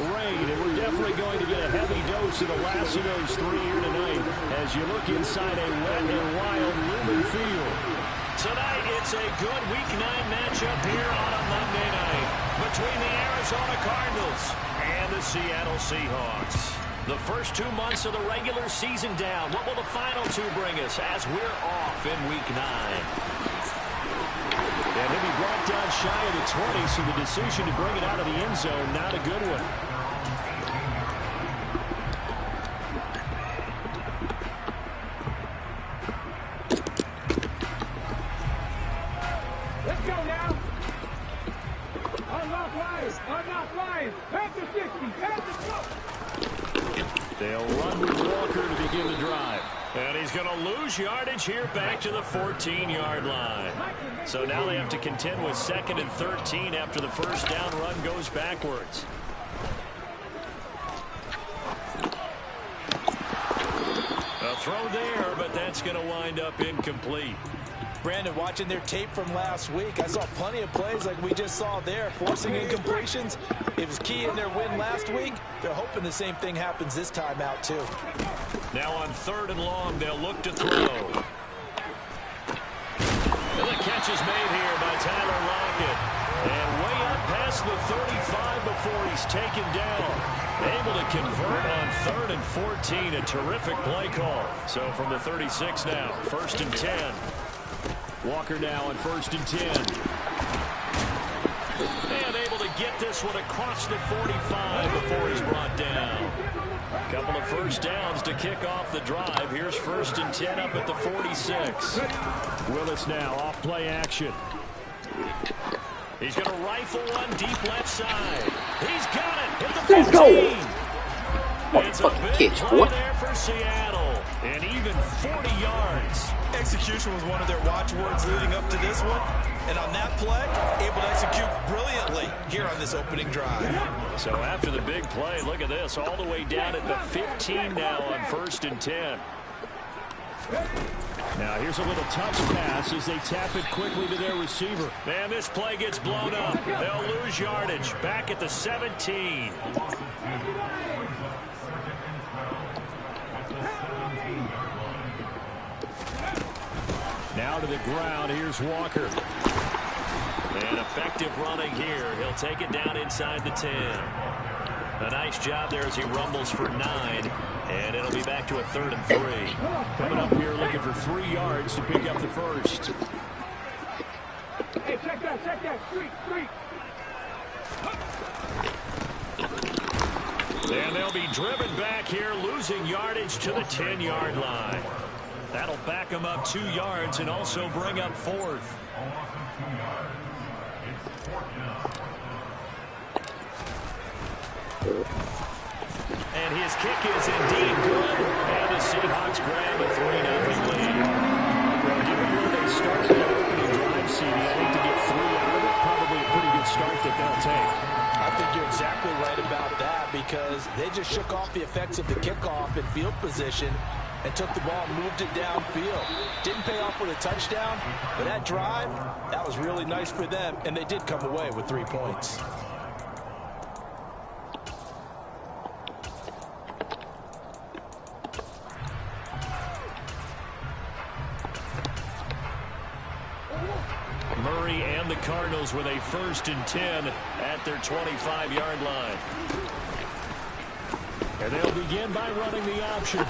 rain, and we're definitely going to get a heavy dose of the last of those three here tonight as you look inside a wet and wild Lumen Field. Tonight, it's a good Week 9 matchup here on a Monday night between the Arizona Cardinals and the Seattle Seahawks. The first 2 months of the regular season down. What will the final two bring us as we're off in Week 9? And he'll be brought down shy of the 20, so the decision to bring it out of the end zone, not a good one. Let's go now. Unlock Lions. Pass the 60. Pass the go. They'll run with Walker to begin the drive. And he's going to lose yardage here back to the 14-yard line. So now they have to contend with 2nd and 13 after the first down run goes backwards. A throw there, but that's going to wind up incomplete. Brandon, watching their tape from last week, I saw plenty of plays like we just saw there, forcing incompletions. It was key in their win last week. They're hoping the same thing happens this time out, too. Now on 3rd and long, they'll look to throw. And the catch is made here by Tyler Lockett. And way up past the 35 before he's taken down. Able to convert on 3rd and 14. A terrific play call. So from the 36 now, 1st and 10. Walker now on 1st and 10. And able to get this one across the 45 before he's brought down. Couple of first downs to kick off the drive. Here's 1st and 10 up at the 46. Willis now off play action. He's going to rifle one deep left side. He's got it at the 15. Let's go. It's a big play there for Seattle. And even 40 yards. Execution was one of their watchwords leading up to this one. And on that play, able to execute brilliantly here on this opening drive. So after the big play, look at this, all the way down at the 15 now on 1st and 10. Now here's a little touch pass as they tap it quickly to their receiver. And this play gets blown up. They'll lose yardage back at the 17. Now to the ground. Here's Walker. And effective running here. He'll take it down inside the 10. A nice job there as he rumbles for 9. And it'll be back to a 3rd and 3. Coming up here looking for 3 yards to pick up the first. Hey, check that. Street. And they'll be driven back here, losing yardage to the 10-yard line. That'll back them up 2 yards and also bring up 4th. And his kick is indeed good. And the Seahawks grab a 3-0 lead. Well, given where they started that opening drive, CD, I think to get 3 out of it, probably a pretty good start that they'll take. I think you're exactly right about that because they just shook off the effects of the kickoff and field position and took the ball and moved it downfield. Didn't pay off with a touchdown, but that drive, that was really nice for them, and they did come away with 3 points. Murray and the Cardinals with a 1st and 10 at their 25-yard line. And they'll begin by running the option.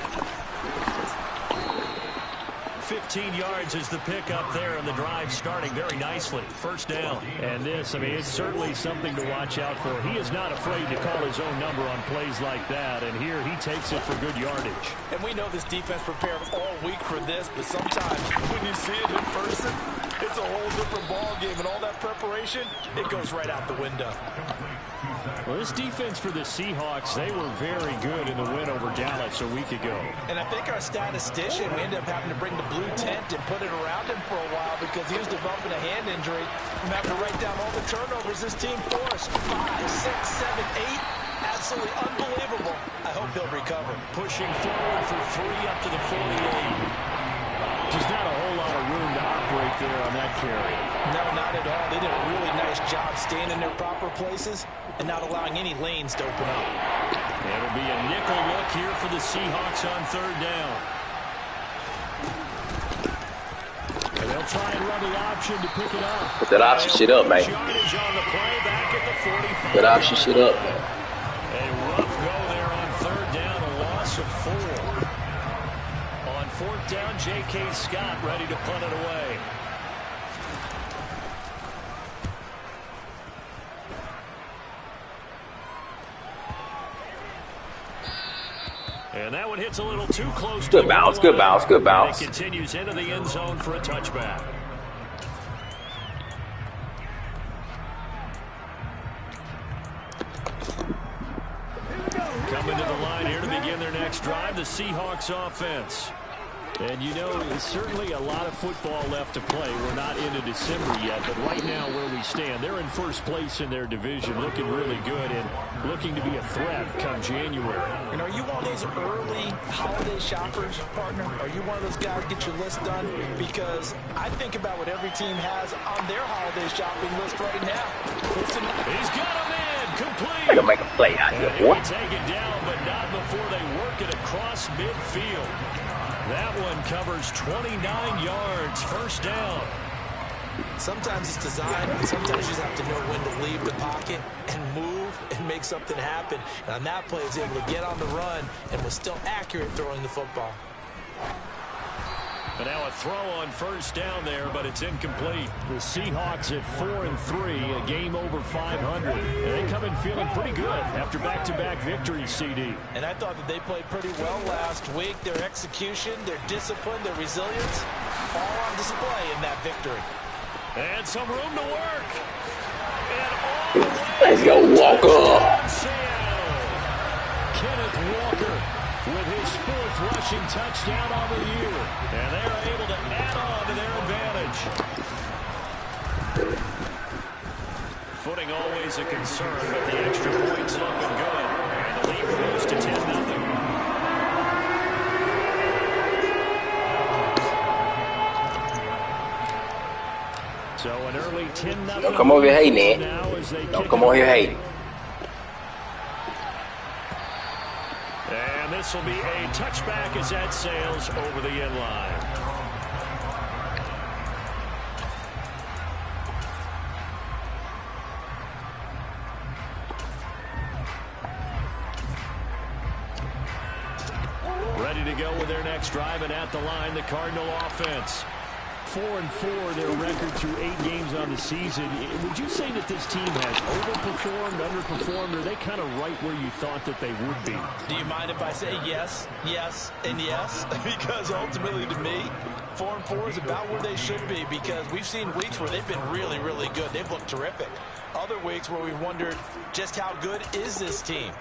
15 yards is the pickup there, and the drive starting very nicely. 1st down. And this, I mean, it's certainly something to watch out for. He is not afraid to call his own number on plays like that, and here he takes it for good yardage. And we know this defense prepared all week for this, but sometimes when you see it in person, it's a whole different ball game, and all that preparation, it goes right out the window. Well, this defense for the Seahawks, they were very good in the win over Dallas a week ago. And I think our statistician, we ended up having to bring the blue tent and put it around him for a while because he was developing a hand injury from having to write down all the turnovers this team forced. 5, 6, 7, 8. Absolutely unbelievable. I hope he'll recover. Pushing forward for 3 up to the 48. just not a whole lot of room to operate there on that carry. No, not at all. They did a really nice job staying in their proper places and not allowing any lanes to open up. It'll be a nickel look here for the Seahawks on third down. And they'll try and run the option to pick it up. Put that option shit up, man. Yardage on the play back at the 45. Put that option shit up, man. A rough go there on third down, a loss of 4. On fourth down, J.K. Scott ready to punt it away. And that one hits a little too close. Good bounce, good bounce, good bounce. And it continues into the end zone for a touchback. Coming to the line here to begin their next drive, the Seahawks offense. And you know, there's certainly a lot of football left to play. We're not into December yet, but right now where we stand, they're in first place in their division, looking really good and looking to be a threat come January. And are you one of those early holiday shoppers, partner? Are you one of those guys get your list done? Because I think about what every team has on their holiday shopping list right now. He's got him in, complete. I can make a play out here, boy. Take it down, but not before they work it across midfield. That one covers 29 yards, first down. Sometimes it's designed, and sometimes you just have to know when to leave the pocket and move and make something happen. And on that play, he was able to get on the run and was still accurate throwing the football. But now a throw on first down there, but it's incomplete. The Seahawks at 4-3, a game over 500. And they come in feeling pretty good after back-to-back victories, CD. And I thought that they played pretty well last week. Their execution, their discipline, their resilience, all on display in that victory. And some room to work. And all the way. Let's go, Walker. Kenneth Walker with his 4th rushing touchdown on the year. And they're able to add on to their advantage. Footing always a concern, but the extra points looking good. And the lead grows to 10-0. So an early 10-0. Don't come over here hating, Ed. Don't come over here hating. And this will be a touchback as that sails over the end line. Ready to go with their next drive, and at the line, the Cardinal offense. 4-4, their record through 8 games on the season. Would you say that this team has overperformed, underperformed, or are they kind of right where you thought that they would be? Do you mind if I say yes, yes, and yes? Because ultimately, to me, 4-4 is about where they should be, because we've seen weeks where they've been really, really good. They've looked terrific. Other weeks where we've wondered just how good is this team.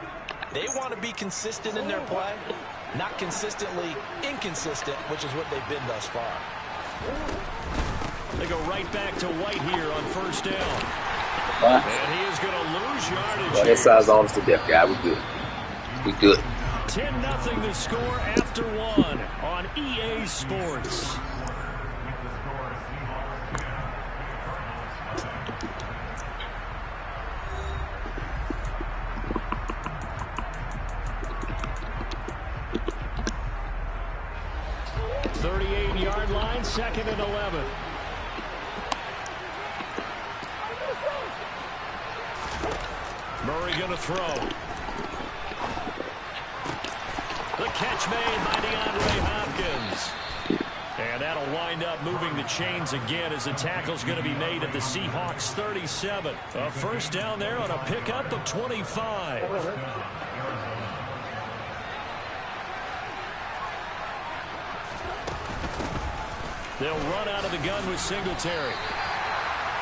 They want to be consistent in their play, not consistently inconsistent, which is what they've been thus far. They go right back to White here on first down. Huh? And he is going to lose yardage. Well, that size on us to death, guy. We good. We good. 10-0 the score after 1 on EA Sports. Yard line, 2nd and 11. Murray going to throw. The catch made by DeAndre Hopkins. And that'll wind up moving the chains again as the tackle's going to be made at the Seahawks 37. A first down there on a pickup of 25. They'll run out of the gun with Singletary.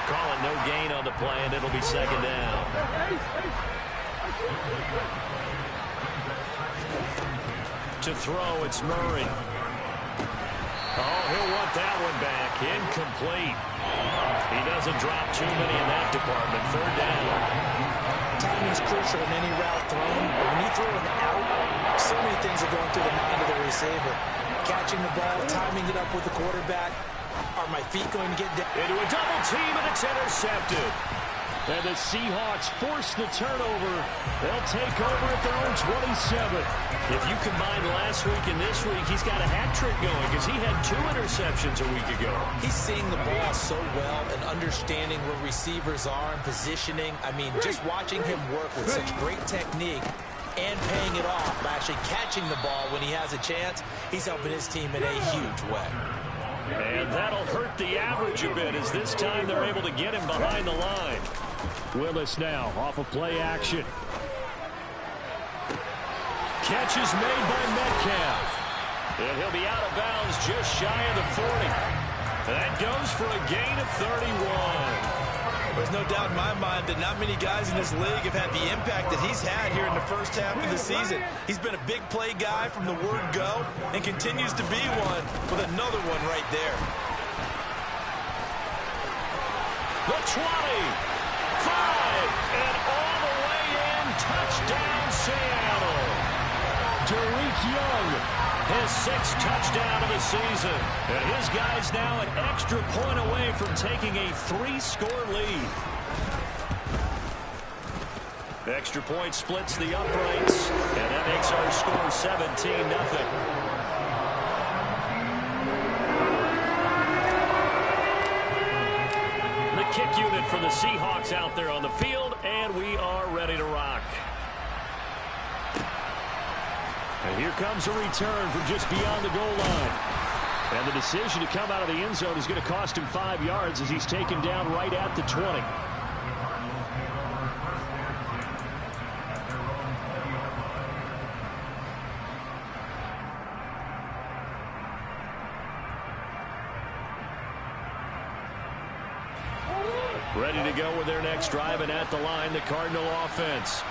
Call it no gain on the play, and it'll be 2nd down. To throw, it's Murray. Oh, he'll want that one back. Incomplete. He doesn't drop too many in that department. 3rd down. Timing is crucial in any route thrown, but when you throw an out, so many things are going through the mind of the receiver. catching the ball, timing it up with the quarterback. Are my feet going to get down? Into a double team, and it's intercepted. And the Seahawks force the turnover. They'll take over at their own 27. If you combine last week and this week, he's got a hat trick going because he had 2 interceptions a week ago. He's seeing the ball so well and understanding where receivers are and positioning. I mean, just watching him work with such great technique and paying it off by actually catching the ball when he has a chance, he's helping his team in a huge way. And that'll hurt the average a bit as this time they're able to get him behind the line. Willis now off of play action. Catch is made by Metcalf. And he'll be out of bounds just shy of the 40. That goes for a gain of 31. There's no doubt in my mind that not many guys in this league have had the impact that he's had here in the first half of the season. He's been a big play guy from the word go and continues to be one with another one right there. The 20, 5, and all the way in, touchdown Seattle. Derek Young, his 6th touchdown of the season. And his guys now an extra point away from taking a 3-score lead. Extra point splits the uprights, and that makes our score 17-0. The kick unit for the Seahawks out there on the field, and we are ready to rock. and here comes a return from just beyond the goal line. And the decision to come out of the end zone is going to cost him 5 yards as he's taken down right at the 20. Ready to go with their next drive, and at the line, the Cardinal offense.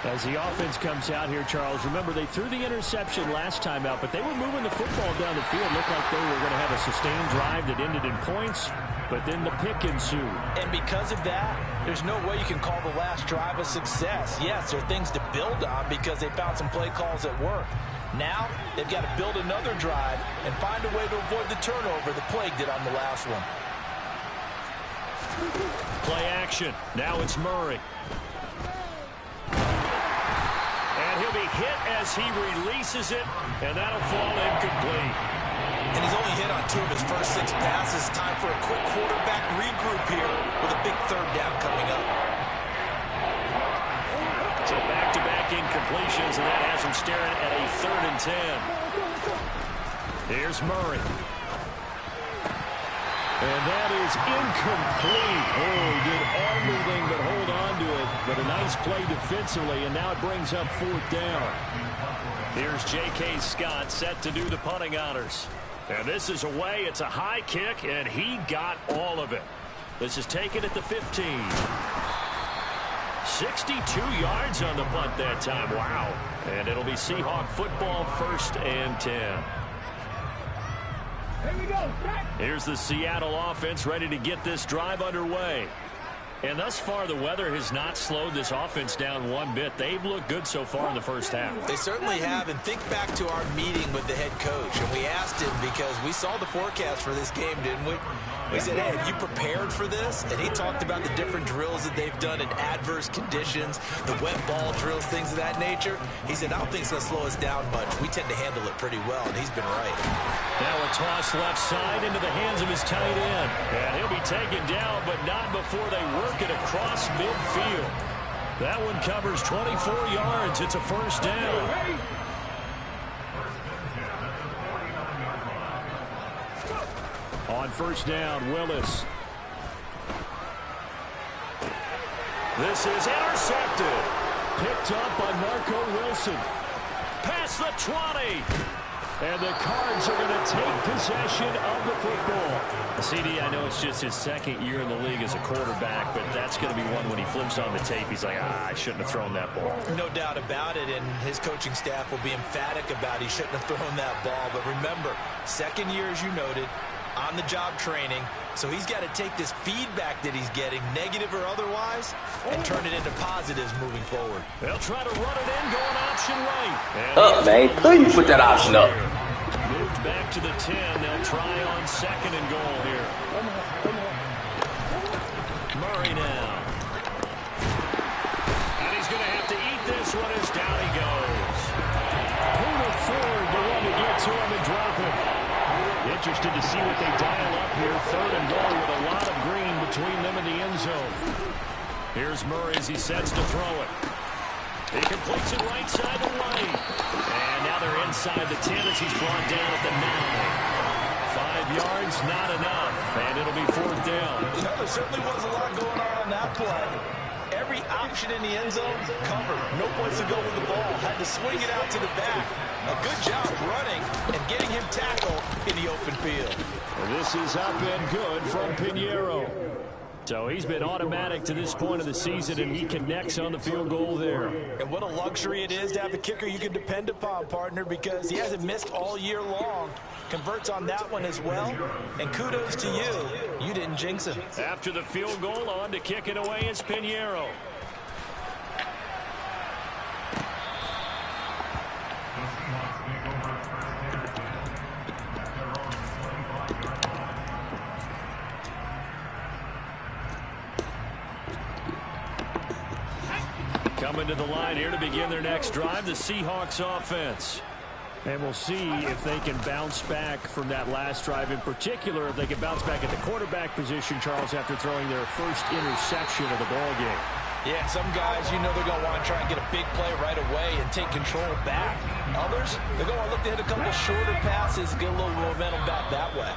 As the offense comes out here, Charles, remember they threw the interception last time out, but they were moving the football down the field. Looked like they were going to have a sustained drive that ended in points, but then the pick ensued. And because of that, there's no way you can call the last drive a success. Yes, there are things to build on because they found some play calls that work. Now, they've got to build another drive and find a way to avoid the turnover the Plague did on the last one. Play action. Now it's Murray. And he'll be hit as he releases it, and that'll fall incomplete. And he's only hit on 2 of his first 6 passes. Time for a quick quarterback regroup here with a big 3rd down coming up. So back-to-back incompletions, and that has him staring at a 3rd and 10. Here's Murray. And that is incomplete. Oh, he did everything but hold on to it. But a nice play defensively, and now it brings up 4th down. Here's J.K. Scott set to do the punting honors. And this is away. It's a high kick, and he got all of it. This is taken at the 15. 62 yards on the punt that time. Wow. And it'll be Seahawk football, 1st and 10. Here we go. Here's the Seattle offense ready to get this drive underway. And thus far, the weather has not slowed this offense down one bit. They've looked good so far in the first half. They certainly have. And think back to our meeting with the head coach. And we asked him because we saw the forecast for this game, didn't we? We said, hey, have you prepared for this? And he talked about the different drills that they've done in adverse conditions, the wet ball drills, things of that nature. He said, I don't think it's going to slow us down much. We tend to handle it pretty well, and he's been right. Now a toss left side into the hands of his tight end. And he'll be taken down, but not before they work it across midfield. That one covers 24 yards. It's a 1st down. On 1st down, Willis. This is intercepted. Picked up by Marco Wilson. Past the 20. And the Cards are going to take possession of the football. CD, I know it's just his 2nd year in the league as a quarterback, but that's going to be one when he flips on the tape. He's like, I shouldn't have thrown that ball. No doubt about it, and his coaching staff will be emphatic about he shouldn't have thrown that ball. But remember, 2nd year, as you noted, on-the-job training. So he's got to take this feedback that he's getting, negative or otherwise, and turn it into positives moving forward. They'll try to run it in, going option right. Up, man. Please put that option up. Moved back to the 10. They'll try on 2nd and goal here. Murray now. And he's going to have to eat this one as down he goes. Who'd afford the one to get to him and drop him? Interested to see what they dial up here. 3rd and goal with a lot of green between them and the end zone. Here's Murray as he sets to throw it. He completes it right side to White. And now they're inside the 10 as he's brought down at the 9. 5 yards, not enough. And it'll be 4th down. Yeah, there certainly was a lot going on that play. Every option in the end zone covered. No place to go with the ball. Had to swing it out to the back. A good job running and getting him tackled in the open field. Well, this is up and good from Pinheiro. So he's been automatic to this point of the season, and he connects on the field goal there. And what a luxury it is to have a kicker you can depend upon, partner, because he hasn't missed all year long. Converts on that one as well. And kudos to you. You didn't jinx him. After the field goal, on to kick it away is Pinheiro. Coming to the line here to begin their next drive, the Seahawks offense. And we'll see if they can bounce back from that last drive. In particular, if they can bounce back at the quarterback position, Charles, after throwing their first interception of the ball game. Yeah, some guys, you know they're going to want to try and get a big play right away and take control back. Others, they're going to look to hit a couple shorter passes, get a little momentum back that way.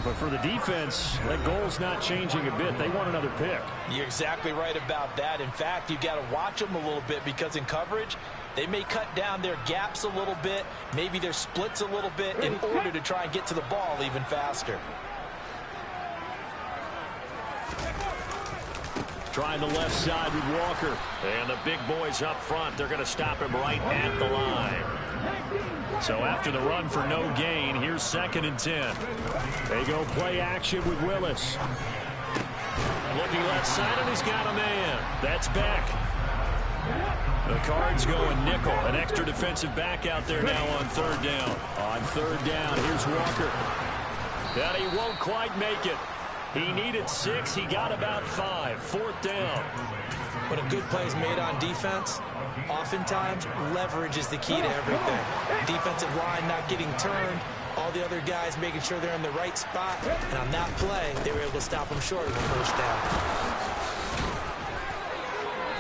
But for the defense, that goal's not changing a bit. They want another pick. You're exactly right about that. In fact, you've got to watch them a little bit because in coverage, they may cut down their gaps a little bit, maybe their splits a little bit in order to try and get to the ball even faster. Trying the left side with Walker. And the big boys up front, they're going to stop him right at the line. So after the run for no gain, here's 2nd and 10. They go play action with Willis. Looking left side, and he's got a man. That's Beck. The Cards going nickel. An extra defensive back out there now on 3rd down. On 3rd down, here's Walker. And he won't quite make it. He needed 6. He got about 5. 4th down. When a good play is made on defense, oftentimes leverage is the key to everything. Defensive line not getting turned, all the other guys making sure they're in the right spot, and on that play, they were able to stop them short of the 1st down.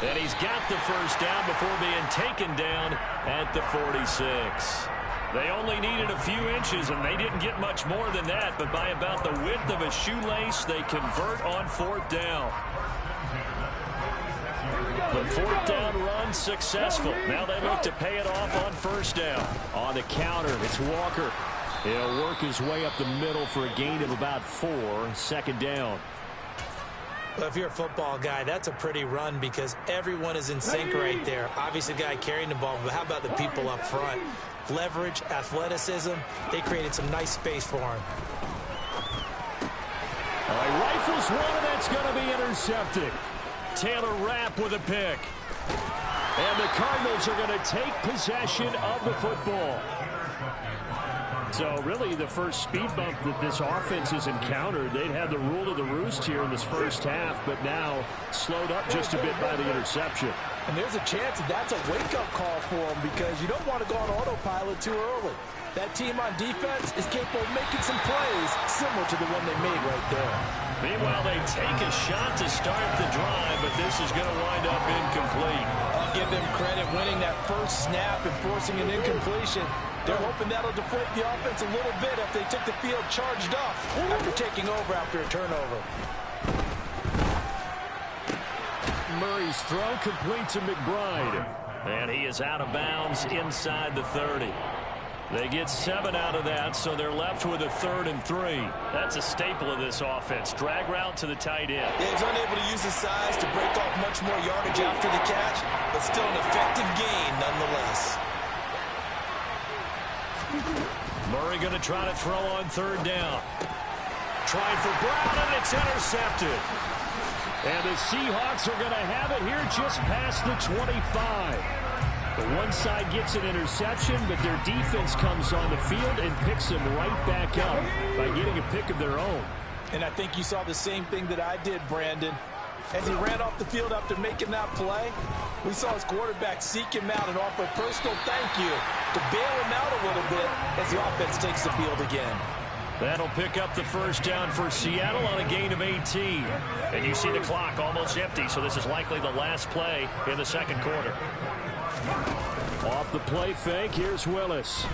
And he's got the 1st down before being taken down at the 46. They only needed a few inches, and they didn't get much more than that, but by about the width of a shoelace, they convert on 4th down. The 4th down run successful. Now they look to pay it off on 1st down. On the counter, it's Walker. He'll work his way up the middle for a gain of about 4. 2nd down. Well, if you're a football guy, that's a pretty run because everyone is in sync right there. Obviously, the guy carrying the ball, but how about the people up front? Leverage, athleticism, they created some nice space for him. He rifles one, and that's going to be intercepted. Taylor Rapp with a pick. And the Cardinals are going to take possession of the football. So really the first speed bump that this offense has encountered, they'd had the rule of the roost here in this first half, but now slowed up just a bit by the interception. And there's a chance that that's a wake-up call for them because you don't want to go on autopilot too early. That team on defense is capable of making some plays similar to the one they made right there. Meanwhile, they take a shot to start the drive, but this is going to wind up incomplete. I'll give them credit winning that first snap and forcing an incompletion. They're hoping that'll deflate the offense a little bit if they took the field charged up after taking over after a turnover. Murray's throw complete to McBride. And he is out of bounds inside the 30. They get 7 out of that, so they're left with a 3rd and 3. That's a staple of this offense. Drag route to the tight end. Yeah, he's unable to use his size to break off much more yardage after the catch, but still an effective gain nonetheless. Murray going to try to throw on 3rd down. Trying for Brown, and it's intercepted. And the Seahawks are going to have it here just past the 25. The one side gets an interception, but their defense comes on the field and picks them right back up by getting a pick of their own. And I think you saw the same thing that I did, Brandon. As he ran off the field after making that play, we saw his quarterback seek him out and offer a personal thank you to bail him out a little bit as the offense takes the field again. That'll pick up the first down for Seattle on a gain of 18. And you see the clock almost empty, so this is likely the last play in the second quarter. Off the play fake, here's Willis.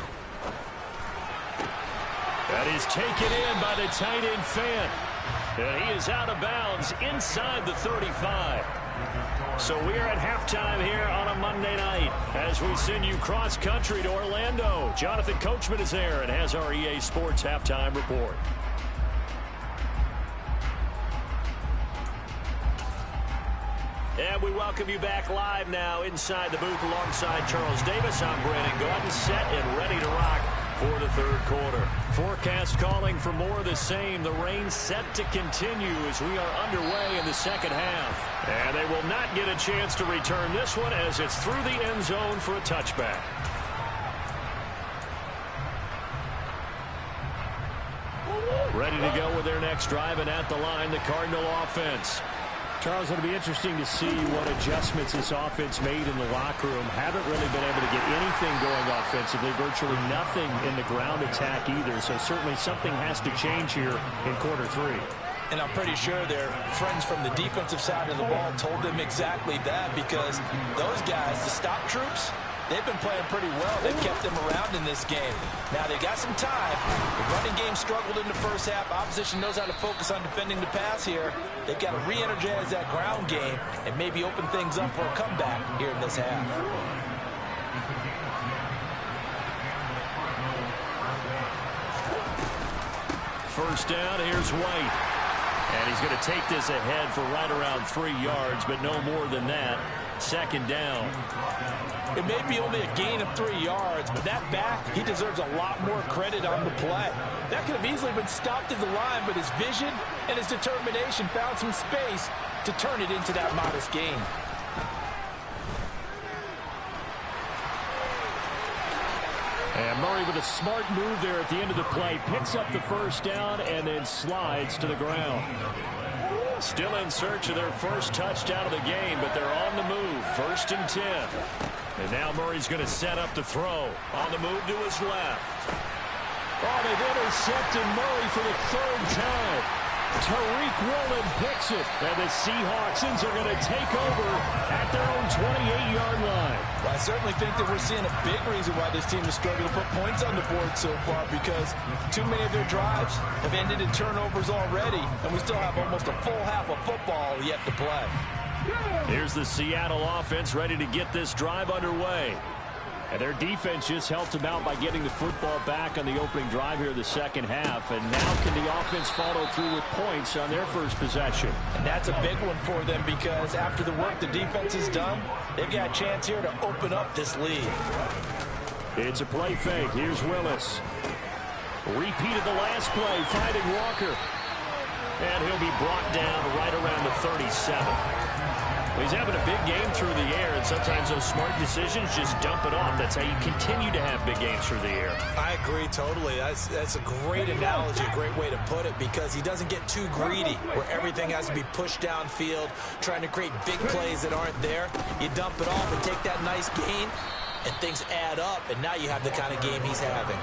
That is taken in by the tight end Fant. And he is out of bounds inside the 35. So we are at halftime here on a Monday night as we send you cross-country to Orlando. Jonathan Coachman is there and has our EA Sports halftime report. And we welcome you back live now inside the booth alongside Charles Davis. I'm Brandon Gaudin, set and ready to rock for the third quarter. Forecast calling for more of the same. The rain set to continue as we are underway in the second half. And they will not get a chance to return this one as it's through the end zone for a touchback. Ready to go with their next drive, and at the line, the Cardinal offense. Charles, it'll be interesting to see what adjustments this offense made in the locker room. Haven't really been able to get anything going offensively, virtually nothing in the ground attack either. So certainly something has to change here in quarter three. And I'm pretty sure their friends from the defensive side of the ball told them exactly that, because those guys, the stop troops, they've been playing pretty well. They've kept them around in this game. Now, they got some time. The running game struggled in the first half. Opposition knows how to focus on defending the pass here. They've got to re-energize that ground game and maybe open things up for a comeback here in this half. First down, here's White. And he's going to take this ahead for right around 3 yards, but no more than that. Second down. It may be only a gain of 3 yards, but that back, he deserves a lot more credit on the play. That could have easily been stopped at the line, but his vision and his determination found some space to turn it into that modest gain. And Murray with a smart move there at the end of the play. Picks up the first down and then slides to the ground. Still in search of their first touchdown of the game, but they're on the move. 1st and 10. And now Murray's going to set up the throw. On the move to his left. Oh, they've intercepted Murray for the third time. Tariq Woolen picks it. And the Seahawks are going to take over at their own 28-yard line. Well, I certainly think that we're seeing a big reason why this team is struggling to put points on the board so far, because too many of their drives have ended in turnovers already, and we still have almost a full half of football yet to play. Here's the Seattle offense ready to get this drive underway. And their defense just helped them out by getting the football back on the opening drive here in the second half. And now can the offense follow through with points on their first possession? And that's a big one for them, because after the work the defense has done, they've got a chance here to open up this lead. It's a play fake. Here's Willis. Repeated the last play, finding Walker. And he'll be brought down right around the 37. He's having a big game through the air, and sometimes those smart decisions just dump it off. That's how you continue to have big games through the air. I agree totally. That's a great analogy, a great way to put it, because he doesn't get too greedy where everything has to be pushed downfield, trying to create big plays that aren't there. You dump it off and take that nice gain, and things add up, and now you have the kind of game he's having.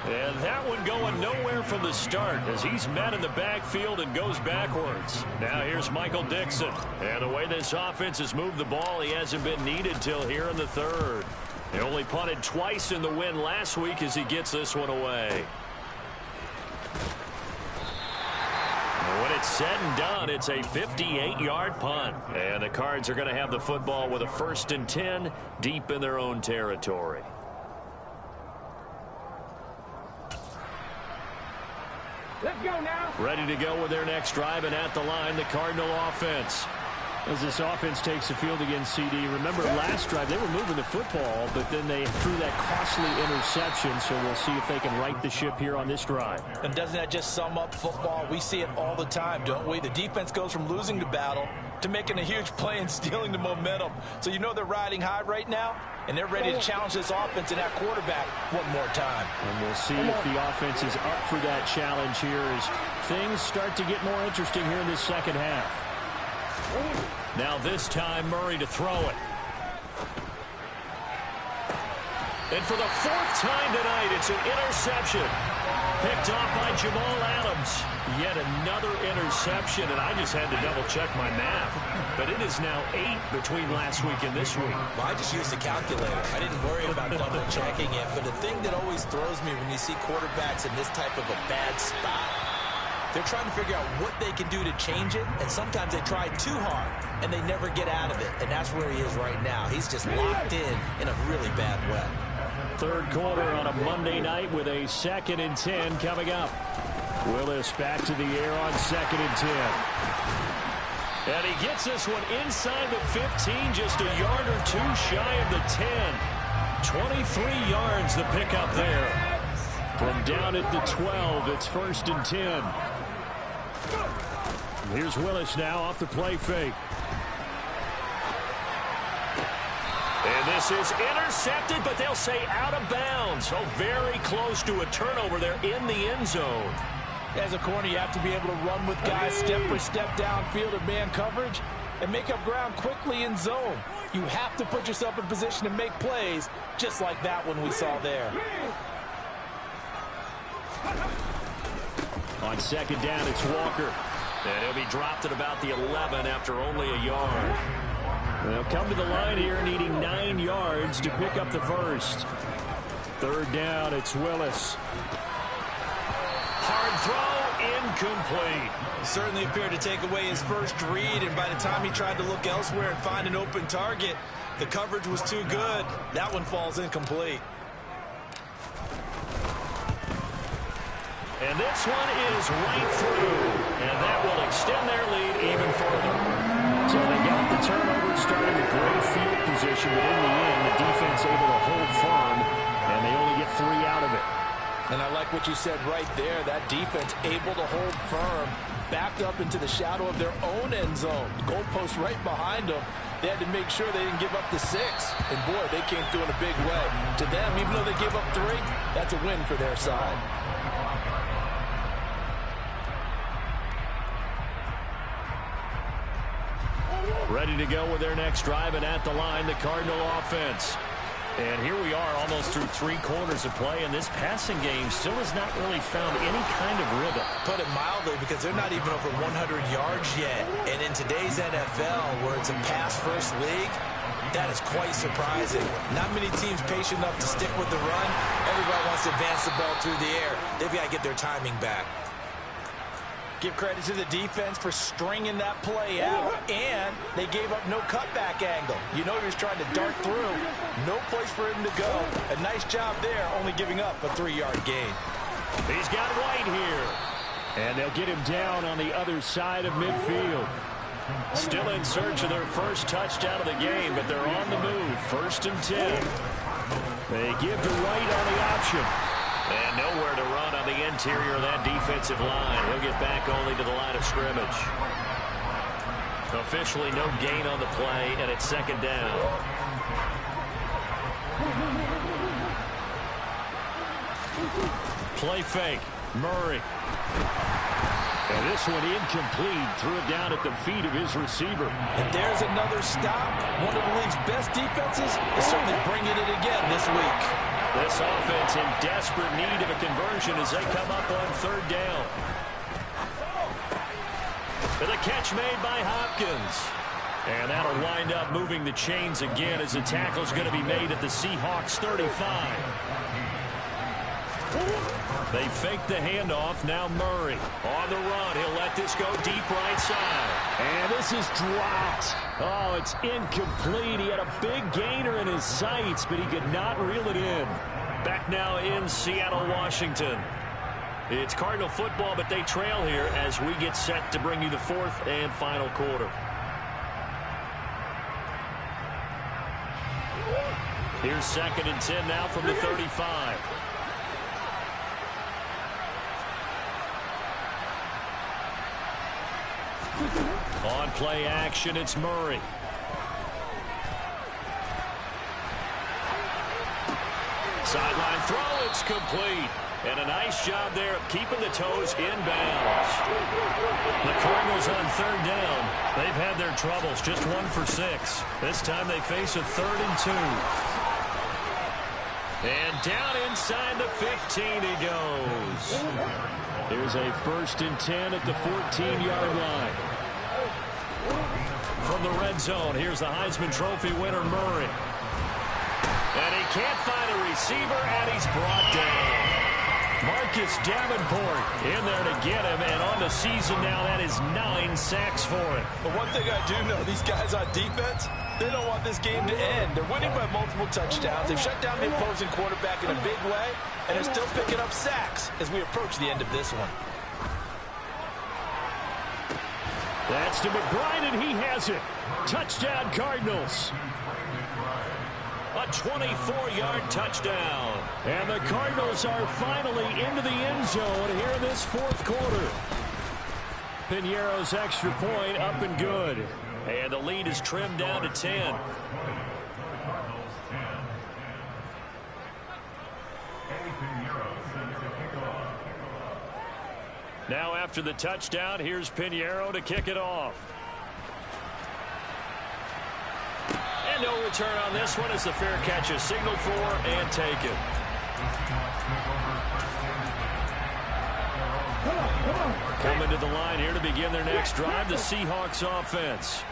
And that one going nowhere from the start as he's met in the backfield and goes backwards. Now here's Michael Dixon. And the way this offense has moved the ball, he hasn't been needed till here in the third. He only punted twice in the win last week as he gets this one away. And when it's said and done, it's a 58-yard punt. And the Cards are going to have the football with a 1st and 10 deep in their own territory. Let's go now. Ready to go with their next drive, and at the line, the Cardinal offense. As this offense takes the field against CD, remember last drive they were moving the football, but then they threw that costly interception, so we'll see if they can right the ship here on this drive. And doesn't that just sum up football? We see it all the time, don't we? The defense goes from losing the battle to making a huge play and stealing the momentum. So you know they're riding high right now, and they're ready to challenge this offense and that quarterback one more time. And we'll see if the offense is up for that challenge here as things start to get more interesting here in this second half. Now this time, Murray to throw it. And for the fourth time tonight, it's an interception. Picked off by Jamal Adams. Yet another interception, and I just had to double-check my math. But it is now 8 between last week and this week. Well, I just used a calculator. I didn't worry about double-checking it. But the thing that always throws me when you see quarterbacks in this type of a bad spot, they're trying to figure out what they can do to change it, and sometimes they try too hard, and they never get out of it. And that's where he is right now. He's just locked in a really bad way. Third quarter on a Monday night with a 2nd and 10 coming up. Willis back to the air on 2nd and 10. And he gets this one inside the 15, just a yard or two shy of the 10. 23 yards the pickup there. From down at the 12, it's 1st and 10. Here's Willis now off the play fake. And this is intercepted, but they'll say out of bounds. So very close to a turnover there in the end zone. As a corner, you have to be able to run with guys step for step downfield in man coverage and make up ground quickly in zone. You have to put yourself in position to make plays, just like that one we saw there. On 2nd down, it's Walker. And he'll be dropped at about the 11 after only a yard. They'll come to the line here needing 9 yards to pick up the first. 3rd down, it's Willis. Hard throw, incomplete. Certainly appeared to take away his first read, and by the time he tried to look elsewhere and find an open target, the coverage was too good. That one falls incomplete. And this one is right through. And that will extend their lead even further. So they got the turnover, starting with great field position, but in the end, the defense able to hold firm, and they only get 3 out of it. And I like what you said right there. That defense able to hold firm, backed up into the shadow of their own end zone. The goalpost right behind them. They had to make sure they didn't give up the 6. And boy, they came through in a big way. To them, even though they gave up 3, that's a win for their side. Ready to go with their next drive, and at the line, the Cardinal offense. And here we are almost through 3 quarters of play, and this passing game still has not really found any kind of rhythm. Put it mildly, because they're not even over 100 yards yet. And in today's NFL, where it's a pass-first league, that is quite surprising. Not many teams patient enough to stick with the run. Everybody wants to advance the ball through the air. They've got to get their timing back. Give credit to the defense for stringing that play out, and they gave up no cutback angle. You know he was trying to dart through. No place for him to go. A nice job there, only giving up a 3-yard gain. He's got White here. And they'll get him down on the other side of midfield. Still in search of their first touchdown of the game, but they're on the move. 1st and 10. They give to White on the option. And nowhere to run on the interior of that defensive line. He'll get back only to the line of scrimmage. Officially no gain on the play, and it's 2nd down. Play fake. Murray. And this one incomplete. Threw it down at the feet of his receiver. And there's another stop. One of the league's best defenses is certainly bringing it again this week. This offense in desperate need of a conversion as they come up on 3rd down. And the catch made by Hopkins. And that'll wind up moving the chains again as the tackle's going to be made at the Seahawks 35. They fake the handoff. Now Murray on the run. He'll let this go deep right side. And this is dropped. Oh, it's incomplete. He had a big gainer in his sights, but he could not reel it in. Back now in Seattle, Washington. It's Cardinal football, but they trail here as we get set to bring you the 4th and final quarter. Here's 2nd and 10 now from the 35. On play action. It's Murray. Sideline throw, it's complete. And a nice job there of keeping the toes in bounds. The Cardinals on third down. They've had their troubles, just 1 for 6. This time they face a 3rd and 2. And down inside the 15 he goes. Here's a 1st and 10 at the 14-yard line. From the red zone, here's the Heisman Trophy winner, Murray. And he can't find a receiver, and he's brought down. Marcus Davenport in there to get him, and on the season now, that is 9 sacks for him. But one thing I do know, these guys on defense, they don't want this game to end. They're winning by multiple touchdowns. They've shut down the opposing quarterback in a big way, and they're still picking up sacks as we approach the end of this one. That's to McBride, and he has it. Touchdown, Cardinals. A 24-yard touchdown. And the Cardinals are finally into the end zone here in this 4th quarter. Piñeiro's extra point up and good. And the lead is trimmed down to 10. Now after the touchdown, here's Piñeiro to kick it off. And no return on this one as the fair catch is signaled for and taken. Coming to the line here to begin their next drive, the Seahawks offense.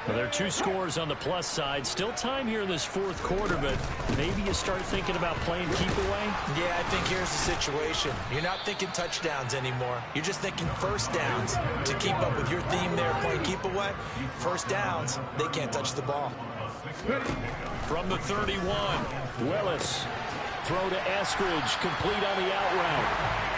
Well, there are 2 scores on the plus side. Still time here in this 4th quarter, but maybe you start thinking about playing keep away? Yeah, I think here's the situation. You're not thinking touchdowns anymore. You're just thinking first downs to keep up with your theme there, playing keep away. First downs, they can't touch the ball. From the 31, Willis. Throw to Eskridge, complete on the out route.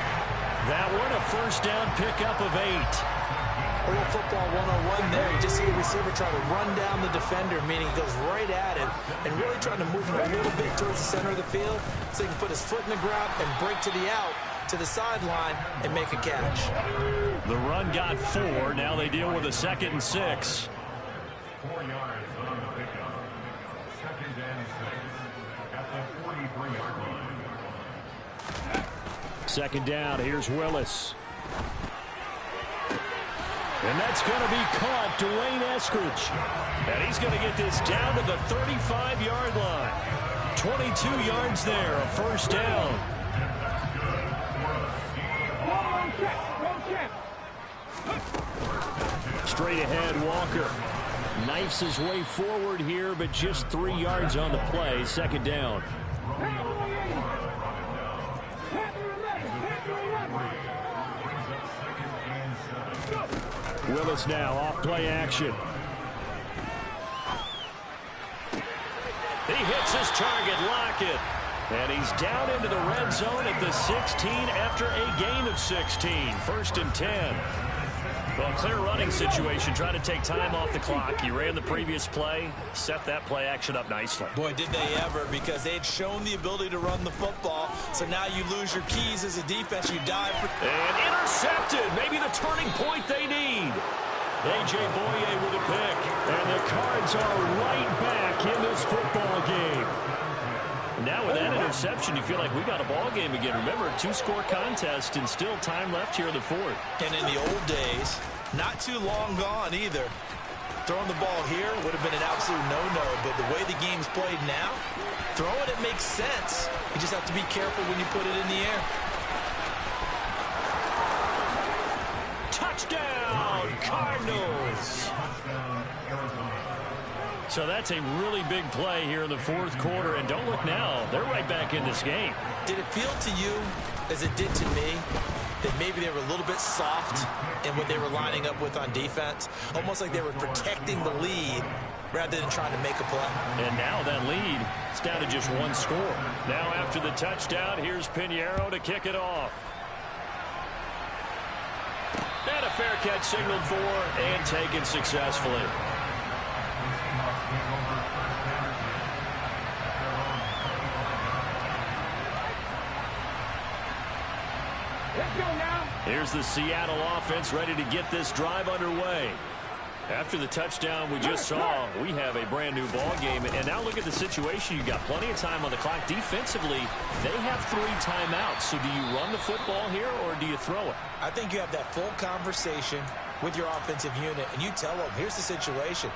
that one a first down pickup of 8. A little football 101 there. You just see the receiver try to run down the defender, meaning he goes right at him and really trying to move him a little bit towards the center of the field so he can put his foot in the ground and break to the out, to the sideline, and make a catch. The run got 4. Now they deal with a 2nd and 6. 4 yards on the pickup. 2nd and 6 at the 43-yard line. 2nd down. Here's Willis. And that's going to be caught, Dwayne Eskridge. And he's going to get this down to the 35-yard line. 22 yards there, a first down. Straight ahead, Walker. Knifes his way forward here, but just 3 yards on the play. 2nd down. Willis now off play action. He hits his target, Lockett. And he's down into the red zone at the 16 after a gain of 16. 1st and 10. Well, clear running situation. Trying to take time off the clock. He ran the previous play. Set that play action up nicely. Boy, did they ever, because they had shown the ability to run the football. So now you lose your keys as a defense. You dive for... And intercepted. Maybe the turning point they need. A.J. Boye with a pick. And the Cards are right back in this football game. Now with that interception, you feel like we got a ball game again. Remember, 2-score contest and still time left here in the 4th. And in the old days, not too long gone either. Throwing the ball here would have been an absolute no-no, but the way the game's played now, throwing it makes sense. You just have to be careful when you put it in the air. Touchdown, Cardinals! So that's a really big play here in the 4th quarter. And don't look now. They're right back in this game. Did it feel to you, as it did to me, that maybe they were a little bit soft in what they were lining up with on defense? Almost like they were protecting the lead rather than trying to make a play. And now that lead is down to just 1 score. Now after the touchdown, here's Piñeiro to kick it off. And a fair catch signaled for and taken successfully. Let's go now. Here's the Seattle offense ready to get this drive underway. After the touchdown we just saw, we have a brand new ball game. And now look at the situation. You've got plenty of time on the clock. Defensively, they have 3 timeouts. So do you run the football here or do you throw it? I think you have that full conversation with your offensive unit, and you tell them, here's the situation.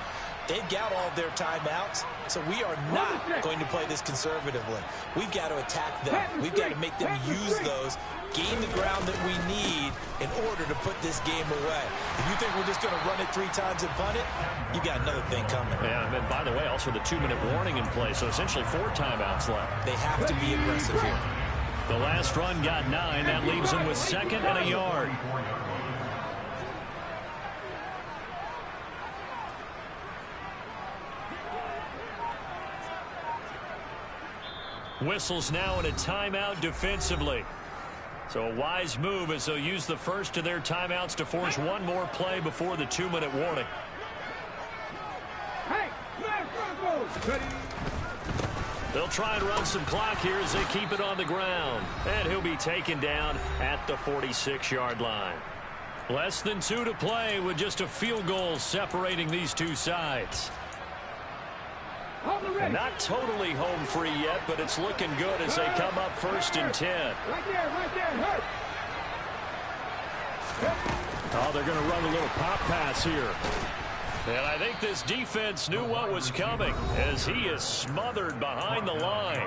They've got all of their timeouts, so we are not going to play this conservatively. We've got to attack them. We've got to make them use those, gain the ground that we need in order to put this game away. If you think we're just going to run it 3 times and punt it, you've got another thing coming. Yeah, and by the way, also the 2-minute warning in play, so essentially 4 timeouts left. They have to be aggressive here. The last run got 9. That leaves them with 2nd and a yard. Whistles now in a timeout defensively. So a wise move as they'll use the first of their timeouts to force one more play before the 2-minute warning. Hey, They'll try and run some clock here as they keep it on the ground. And he'll be taken down at the 46-yard line. Less than 2 to play with just a field goal separating these two sides. Not totally home free yet, but it's looking good as they come up 1st and 10. right there, hurt. Oh, they're going to run a little pop pass here. And I think this defense knew what was coming as he is smothered behind the line.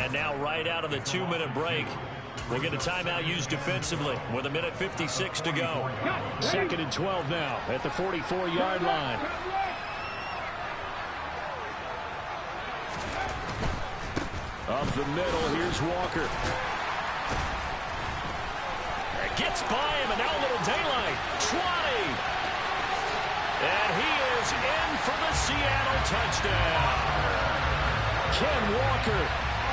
And now right out of the 2-minute break, we'll get a timeout used defensively with 1:56 to go. 2nd and 12 now at the 44-yard line. Up the middle, here's Walker. Gets by him, and now a little daylight. 20. And he is in for the Seattle touchdown. Ken Walker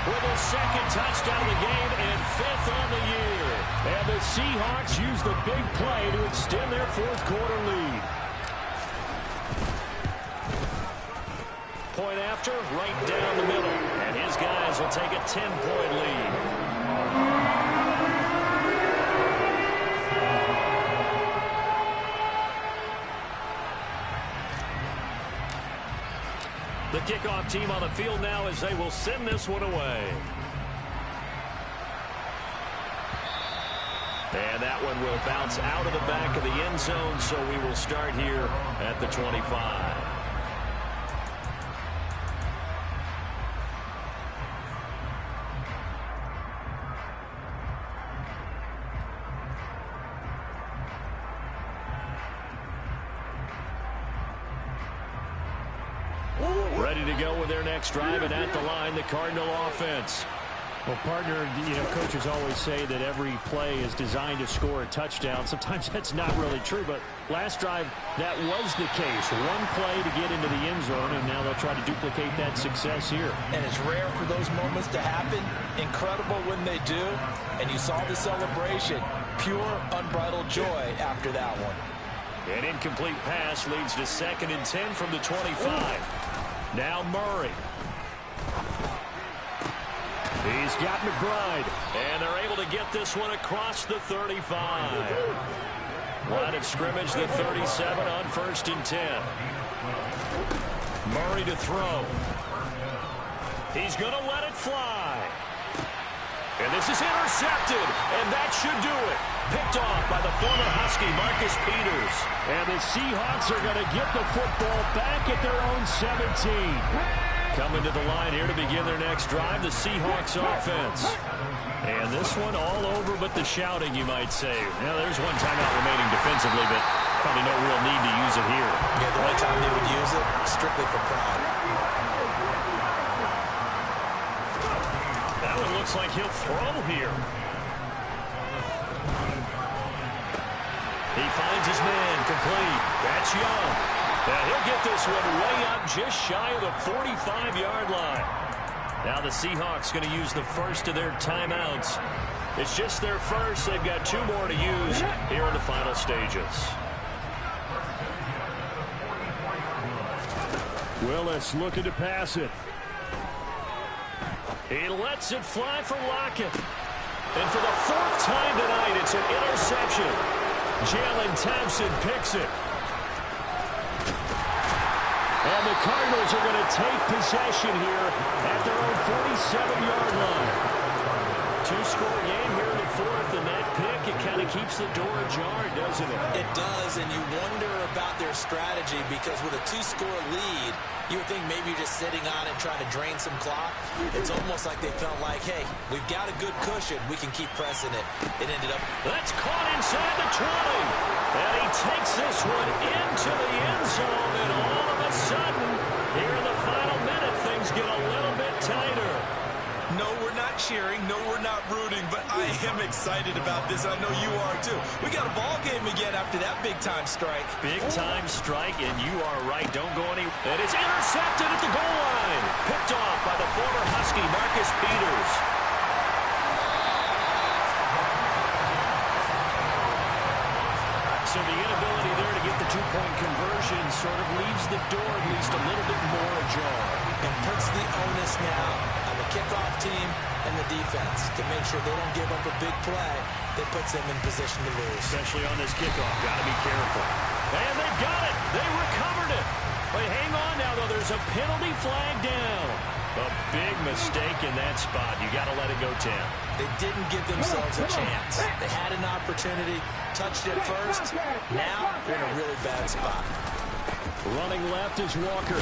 with his 2nd touchdown of the game and 5th on the year. And the Seahawks use the big play to extend their 4th quarter lead. Point after, right down the middle. And his guys will take a 10-point lead. The kickoff team on the field now as they will send this one away. And that one will bounce out of the back of the end zone, so we will start here at the 25. Ready to go with their next drive, and at the line, the Cardinal offense. Well, partner, coaches always say that every play is designed to score a touchdown. Sometimes that's not really true, but last drive, that was the case. One play to get into the end zone, and now they'll try to duplicate that success here. And it's rare for those moments to happen. Incredible when they do. And you saw the celebration. Pure, unbridled joy after that one. An incomplete pass leads to 2nd and 10 from the 25. Now Murray. He's got McBride. And they're able to get this one across the 35. Line of scrimmage, the 37 on 1st and 10. Murray to throw. He's going to let it fly. And this is intercepted. And that should do it. Picked off by the former Husky, Marcus Peters. And the Seahawks are going to get the football back at their own 17. Coming to the line here to begin their next drive, the Seahawks offense. And this one all over but the shouting, you might say. Now, there's one timeout remaining defensively, but probably no real need to use it here. Yeah, the only time they would use it, strictly for pride. That one looks like he'll throw here. He finds his man complete. That's Young. Now he'll get this one way up just shy of the 45-yard line. Now the Seahawks going to use the first of their timeouts. It's just their first. They've got 2 more to use here in the final stages. Willis looking to pass it. He lets it fly for Lockett. And for the 4th time tonight, it's an interception. Jalen Thompson picks it. And the Cardinals are going to take possession here at their own 47-yard line. Two-score game here in the fourth, and that pick, it kind of keeps the door ajar, doesn't it? It does, and you wonder about their strategy because with a two-score lead, you would think maybe you're just sitting on it trying to drain some clock. It's almost like they felt like, hey, we've got a good cushion. We can keep pressing it. It ended up... That's caught inside the 20. And he takes this one into the end zone, and all of a sudden, here in the final minute, things get a little bit tighter. No, we're not cheering. No, we're not rooting, but I am excited about this. I know you are, too. We got a ball game again after that big-time strike. Big-time strike, and you are right. Don't go any... And it's intercepted at the goal line. Picked off by the former Husky, Marcus Peters. So the inability there to get the two-point conversion sort of leaves the door at least a little bit more ajar. And puts the onus now on the kickoff team and the defense to make sure they don't give up a big play that puts them in position to lose. Especially on this kickoff. Got to be careful. And they've got it. They recovered it. But hang on now, though. There's a penalty flag down. A big mistake in that spot. You got to let it go, Tim. They didn't give themselves a chance. They had an opportunity, touched it first. Now they're in a really bad spot. Running left is Walker.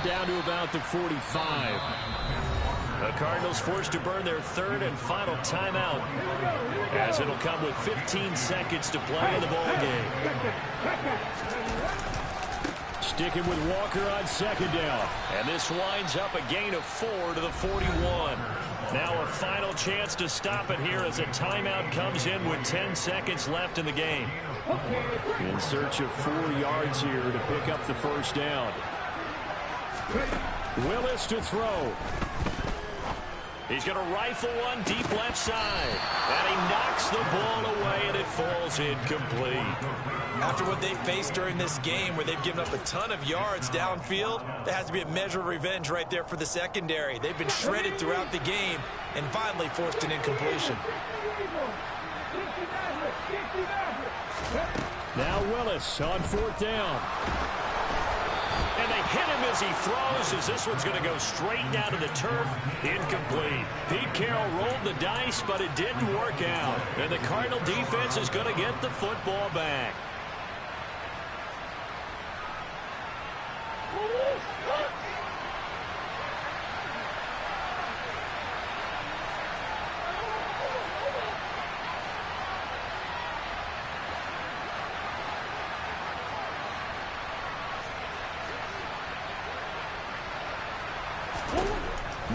Down to about the 45. The Cardinals forced to burn their third and final timeout, as it'll come with 15 seconds to play in the ball game. Sticking with Walker on second down. And this winds up a gain of 4 to the 41. Now a final chance to stop it here as a timeout comes in with 10 seconds left in the game. In search of 4 yards here to pick up the first down. Willis to throw. He's going to rifle one deep left side. And he knocks the ball away, and it falls incomplete. After what they faced during this game where they've given up a ton of yards downfield, there has to be a measure of revenge right there for the secondary. They've been shredded throughout the game and finally forced an incompletion. Now Willis on fourth down. And they hit him as he throws, as this one's going to go straight down to the turf. Incomplete. Pete Carroll rolled the dice, but it didn't work out. And the Cardinal defense is going to get the football back.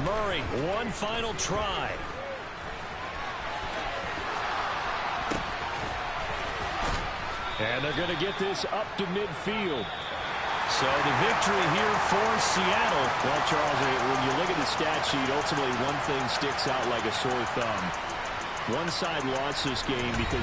Murray, one final try. And they're going to get this up to midfield. So the victory here for Seattle. Well, Charles, when you look at the stat sheet, ultimately one thing sticks out like a sore thumb. One side lost this game because